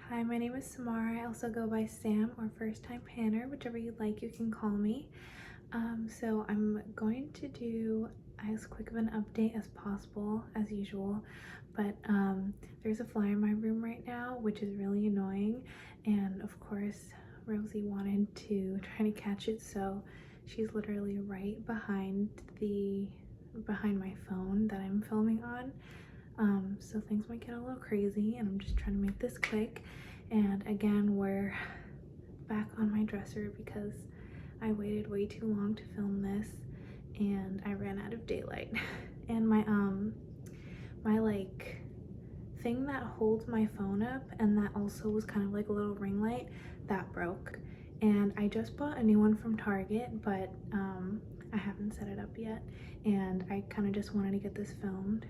Hi, my name is Samara. I also go by Sam or First Time Panner, whichever you like, you can call me. So I'm going to do as quick of an update as possible, as usual, but there's a fly in my room right now, which is really annoying, and of course, Rosie wanted to try to catch it, so she's literally right behind my phone that I'm filming on. So things might get a little crazy, and I'm just trying to make this quick. And again, we're back on my dresser because I waited way too long to film this and I ran out of daylight. And my like thing that holds my phone up, and that also was kind of like a little ring light, that broke. And I just bought a new one from Target, but I haven't set it up yet, and I kind of just wanted to get this filmed.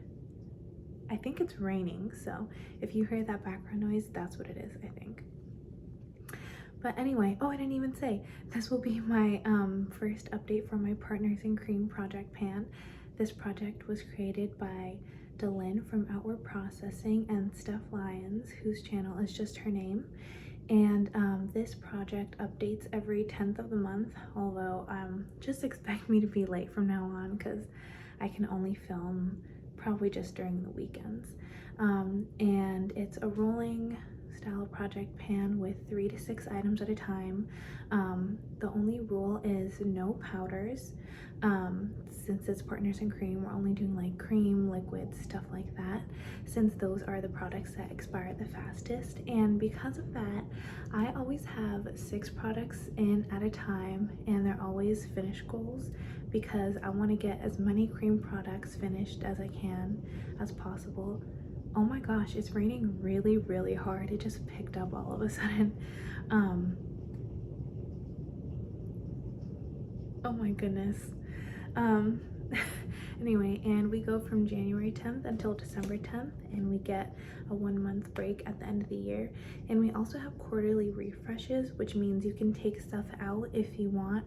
I think it's raining, so if you hear that background noise, that's what it is, I think. But anyway, oh, I didn't even say, this will be my first update for my Partners in Cream project pan. This project was created by DaLin from Outward Processing and Steph Lyons, whose channel is just her name. And this project updates every 10th of the month, although just expect me to be late from now on because I can only film probably just during the weekends. And it's a rolling style project pan with 3 to 6 items at a time. The only rule is no powders. Since it's Partners in Cream, we're only doing like cream, liquids, stuff like that, since those are the products that expire the fastest. And because of that, I always have 6 products in at a time, and they're always finish goals because I want to get as many cream products finished as I can as possible. Oh my gosh, it's raining really, really hard. It just picked up all of a sudden. Oh my goodness. Anyway, and we go from January 10th until December 10th, and we get a 1-month break at the end of the year. And we also have quarterly refreshes, which means you can take stuff out if you want.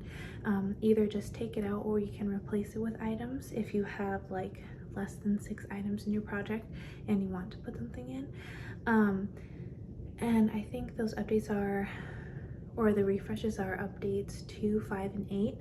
Either just take it out, or you can replace it with items if you have like less than 6 items in your project and you want to put something in. And I think those updates are, or the refreshes are updates 2, 5, and 8.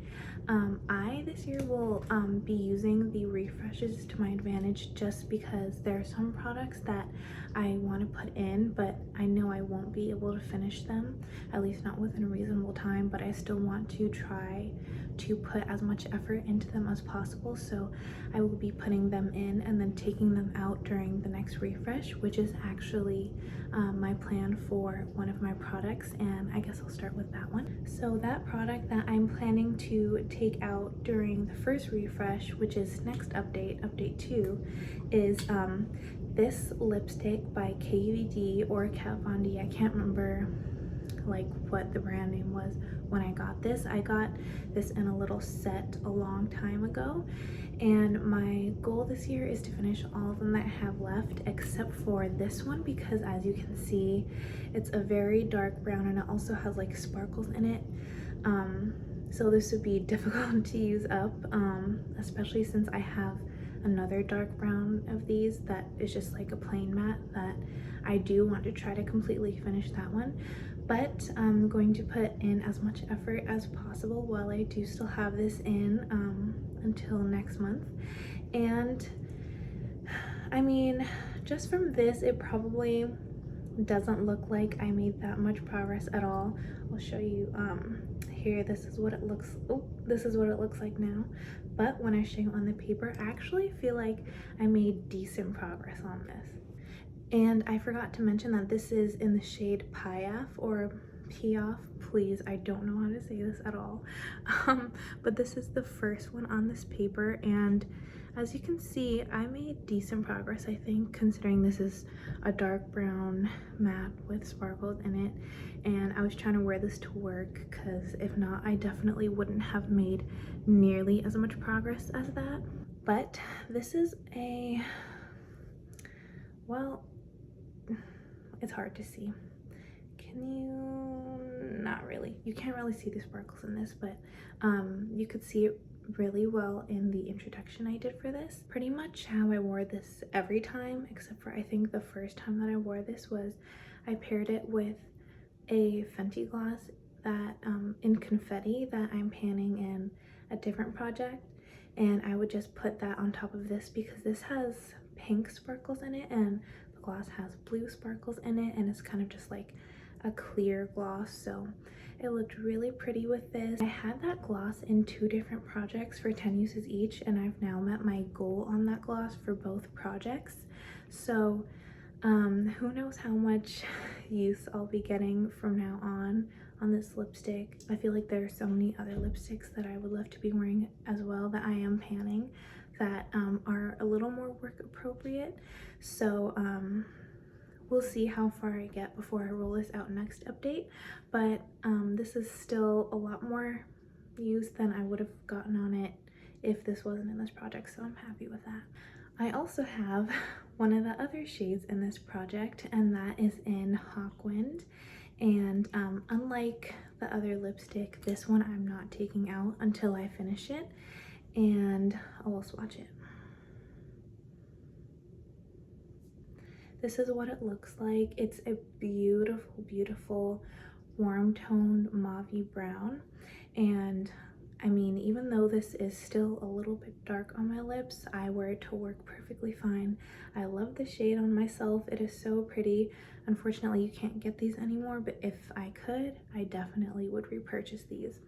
I this year will be using the refreshes to my advantage, just because there are some products that I want to put in, but I know I won't be able to finish them, at least not within a reasonable time, but I still want to try to put as much effort into them as possible. So I will be putting them in and then taking them out during the next refresh, which is actually my plan for one of my products, and I guess I'll start with that one. So that product that I'm planning to take out during the first refresh, which is next update, update 2, is this lipstick by KVD or Kat Von D. I can't remember like what the brand name was when I got this. I got this in a little set a long time ago, and my goal this year is to finish all of them that I have left, except for this one, because as you can see, it's a very dark brown and it also has like sparkles in it. So this would be difficult to use up, especially since I have another dark brown of these that is just like a plain matte that I do want to try to completely finish that one. But I'm going to put in as much effort as possible while I do still have this in until next month. And I mean, just from this, it probably doesn't look like I made that much progress at all. I'll show you here. This is what it looks, oh, this is what it looks like now. But when I show you on the paper, I actually feel like I made decent progress on this. And I forgot to mention that this is in the shade Piaf or Piaf. Please, I don't know how to say this at all. But this is the first one on this paper, and as you can see, I made decent progress, I think, considering this is a dark brown matte with sparkles in it. And I was trying to wear this to work, because if not, I definitely wouldn't have made nearly as much progress as that. But this is a, well, it's hard to see. Can you? Not really. You can't really see the sparkles in this, but you could see it really well in the introduction I did for this. Pretty much how I wore this every time, except for I think the first time that I wore this was I paired it with a Fenty gloss that in confetti that I'm panning in a different project, and I would just put that on top of this because this has pink sparkles in it and the gloss has blue sparkles in it, and it's kind of just like a clear gloss, so it looked really pretty with this. I had that gloss in 2 different projects for 10 uses each, and I've now met my goal on that gloss for both projects. So who knows how much use I'll be getting from now on this lipstick. I feel like there are so many other lipsticks that I would love to be wearing as well that I am panning that are a little more work appropriate. So we'll see how far I get before I roll this out next update, but this is still a lot more use than I would have gotten on it if this wasn't in this project, so I'm happy with that. I also have one of the other shades in this project, and that is in Hawkwind. And unlike the other lipstick, this one I'm not taking out until I finish it, and I'll swatch it. This is what it looks like. It's a beautiful, beautiful warm toned mauve brown, and I mean, even though this is still a little bit dark on my lips, I wear it to work perfectly fine. I love the shade on myself. It is so pretty. Unfortunately, you can't get these anymore, but if I could, I definitely would repurchase these.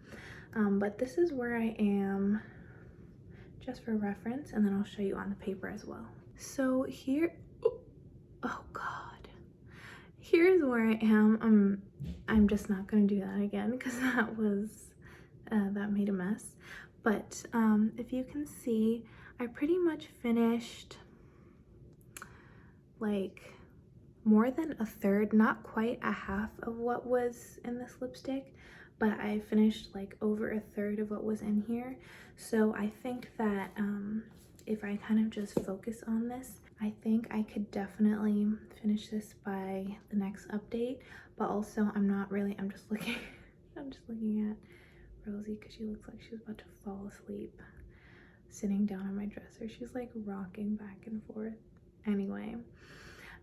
But this is where I am, just for reference, and then I'll show you on the paper as well. So here, oh God, here's where I am. I'm just not gonna do that again because that was, that made a mess. But if you can see, I pretty much finished like more than a third, not quite a half of what was in this lipstick, but I finished like over a third of what was in here. So I think that if I kind of just focus on this, I think I could definitely finish this by the next update. But also I'm just looking at Rosie because she looks like she's about to fall asleep sitting down on my dresser. She's like rocking back and forth. Anyway,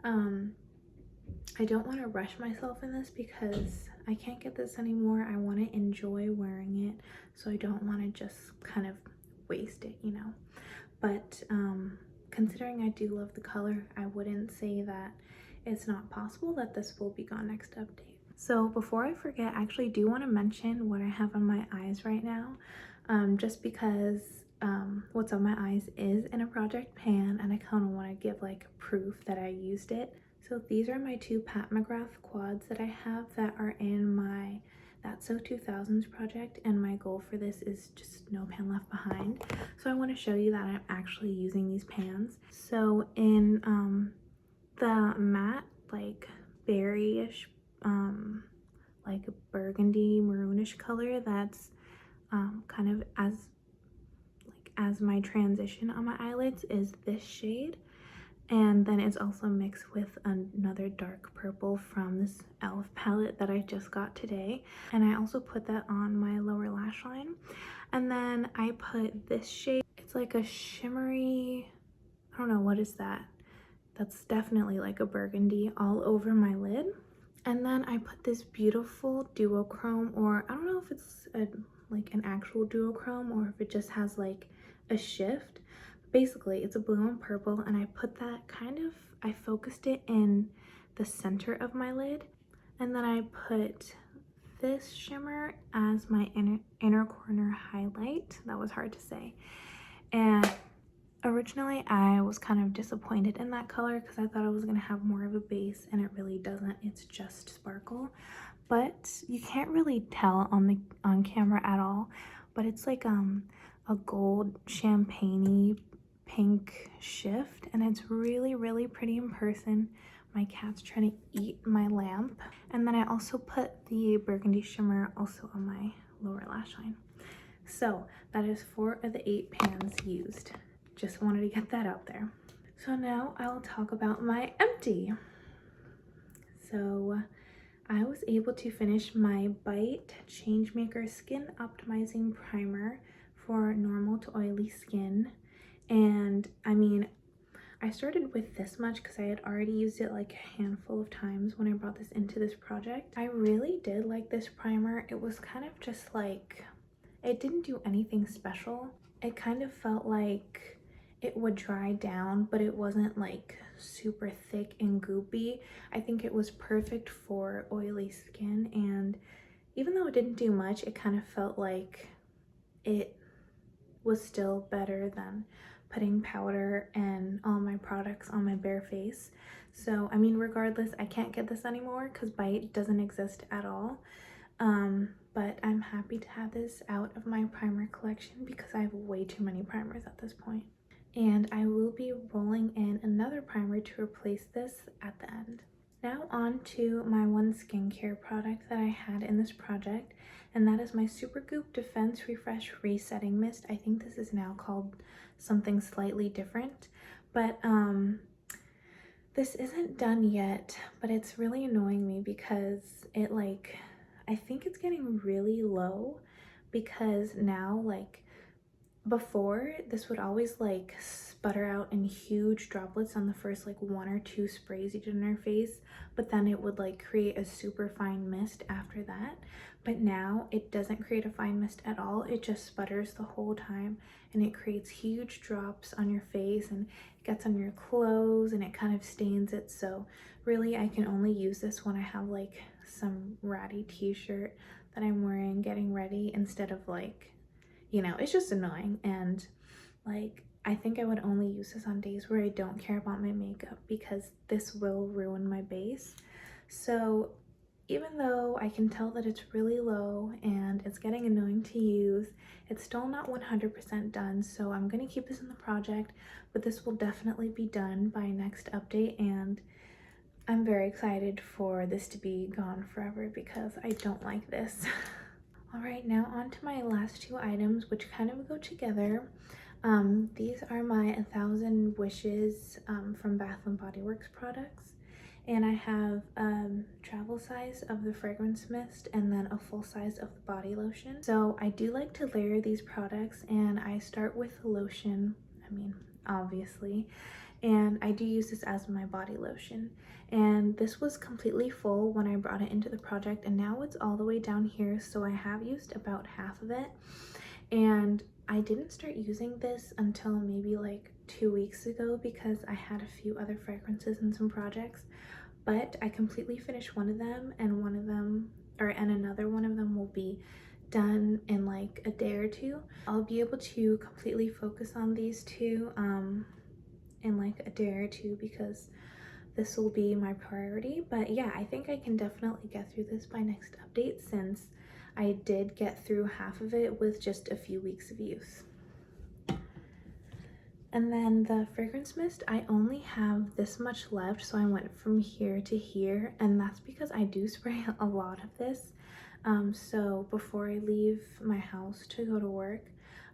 I don't want to rush myself in this because I can't get this anymore. I want to enjoy wearing it, so I don't want to just kind of waste it, you know. But considering I do love the color, I wouldn't say that it's not possible that this will be gone next update. So before I forget, I actually do want to mention what I have on my eyes right now, just because what's on my eyes is in a project pan, and I kind of want to give like proof that I used it. So these are my 2 Pat McGrath quads that I have that are in my That's So 2000s project, and my goal for this is just no pan left behind. So I want to show you that I'm actually using these pans. So in the matte like berryish like a burgundy maroonish color that's kind of as my transition on my eyelids is this shade, and then it's also mixed with another dark purple from this e.l.f. palette that I just got today, and I also put that on my lower lash line. And then I put this shade, it's like a shimmery, I don't know, what is that? That's definitely like a burgundy, all over my lid. And then I put this beautiful duochrome, or I don't know if it's like an actual duochrome or if it just has like a shift. Basically, it's a blue and purple, and I put that I focused it in the center of my lid, and then I put this shimmer as my inner corner highlight. That was hard to say. And originally I was kind of disappointed in that color because I thought it was going to have more of a base, and it really doesn't. It's just sparkle, but you can't really tell on camera at all. But it's like a gold champagne-y pink shift, and it's really, really pretty in person. My cat's trying to eat my lamp. And then I also put the burgundy shimmer also on my lower lash line. So that is 4 of the 8 pans used. Just wanted to get that out there. So now I will talk about my empty. So I was able to finish my Bite Changemaker Skin Optimizing Primer for normal to oily skin. And I mean, I started with this much because I had already used it like a handful of times when I brought this into this project. I really did like this primer. It was kind of just like, it didn't do anything special. It kind of felt like it would dry down, but it wasn't like super thick and goopy. I think it was perfect for oily skin, and even though it didn't do much, it kind of felt like it was still better than putting powder and all my products on my bare face. So I mean, regardless, I can't get this anymore because Bite doesn't exist at all. But I'm happy to have this out of my primer collection because I have way too many primers at this point. And I will be rolling in another primer to replace this at the end. Now on to my one skincare product that I had in this project, and that is my Supergoop Defense Refresh Resetting Mist. I think this is now called something slightly different, but this isn't done yet, but it's really annoying me because it I think it's getting really low, because now before, this would always sputter out in huge droplets on the first 1 or 2 sprays you did on your face, but then it would create a super fine mist after that. But now it doesn't create a fine mist at all. It just sputters the whole time, and it creates huge drops on your face, and it gets on your clothes, and it kind of stains it. So really, I can only use this when I have some ratty t-shirt that I'm wearing getting ready, instead of you know, it's just annoying. And I think I would only use this on days where I don't care about my makeup, because this will ruin my base. So even though I can tell that it's really low and it's getting annoying to use, it's still not 100% done. So I'm gonna keep this in the project, but this will definitely be done by next update, and I'm very excited for this to be gone forever because I don't like this. All right, now on to my last 2 items, which kind of go together. These are my 1000 Wishes from Bath & Body Works products. And I have travel size of the fragrance mist and then a full size of the body lotion. So I do like to layer these products, and I start with the lotion, I mean, obviously. And I do use this as my body lotion. And this was completely full when I brought it into the project, and now it's all the way down here, so I have used about half of it. And I didn't start using this until maybe 2 weeks ago because I had a few other fragrances and some projects, but I completely finished one of them, and another one of them will be done in a day or 2. I'll be able to completely focus on these 2 in a day or 2 because this will be my priority. But yeah, I think I can definitely get through this by next update, since I did get through half of it with just a few weeks of use. And then the fragrance mist, I only have this much left, so I went from here to here, and that's because I do spray a lot of this. So before I leave my house to go to work,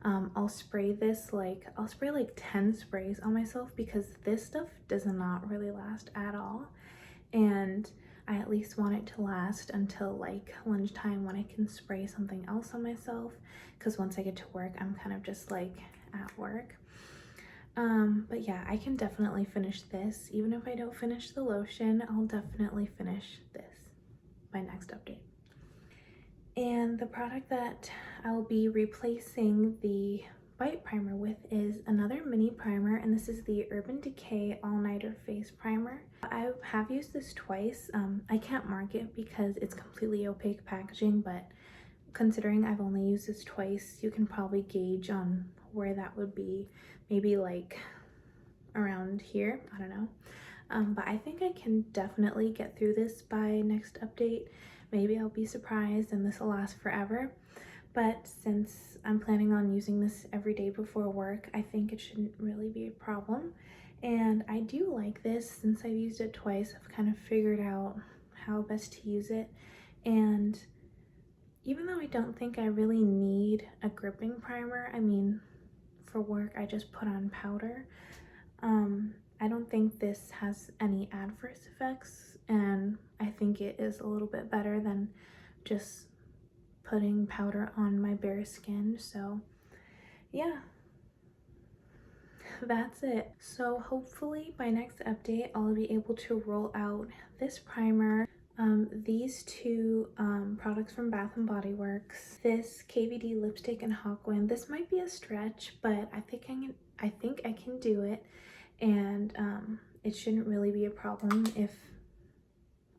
I'll spray this, I'll spray 10 sprays on myself, because this stuff does not really last at all. And I at least want it to last until lunchtime, when I can spray something else on myself, because once I get to work, I'm kind of just at work. But yeah, I can definitely finish this. Even if I don't finish the lotion, I'll definitely finish this by next update. And the product that I'll be replacing the Bite primer with is another mini primer, and this is the Urban Decay All Nighter Face Primer. I have used this twice. I can't mark it because it's completely opaque packaging, but considering I've only used this twice, you can probably gauge on where that would be, maybe around here, I don't know. But I think I can definitely get through this by next update. Maybe I'll be surprised and this will last forever. But since I'm planning on using this every day before work, I think it shouldn't really be a problem. And I do like this. Since I've used it twice, I've kind of figured out how best to use it. And even though I don't think I really need a gripping primer, I mean, for work I just put on powder, I don't think this has any adverse effects, and I think it is a little bit better than just putting powder on my bare skin. So yeah, that's it. So hopefully by next update, I'll be able to roll out this primer, these two products from Bath and Body Works, this KVD lipstick in Hawkwind. This might be a stretch, but I think I can do it, and it shouldn't really be a problem if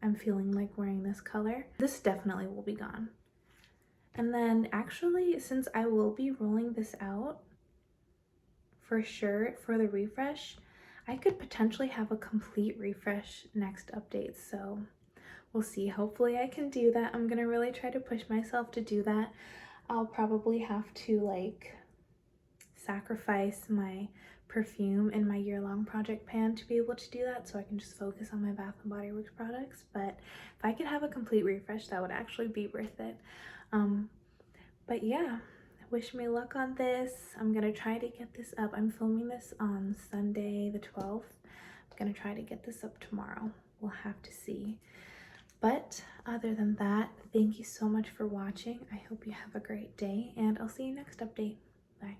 I'm feeling like wearing this color. This definitely will be gone. And then actually, since I will be rolling this out for sure for the refresh, I could potentially have a complete refresh next update. So we'll see. Hopefully I can do that. I'm gonna really try to push myself to do that. I'll probably have to like sacrifice my perfume in my year-long project pan to be able to do that, so I can just focus on my Bath and Body Works products. But if I could have a complete refresh, that would actually be worth it. But yeah, wish me luck on this. I'm gonna try to get this up. I'm filming this on Sunday the 12th. I'm gonna try to get this up tomorrow. We'll have to see. But other than that, thank you so much for watching. I hope you have a great day, and I'll see you next update. Bye.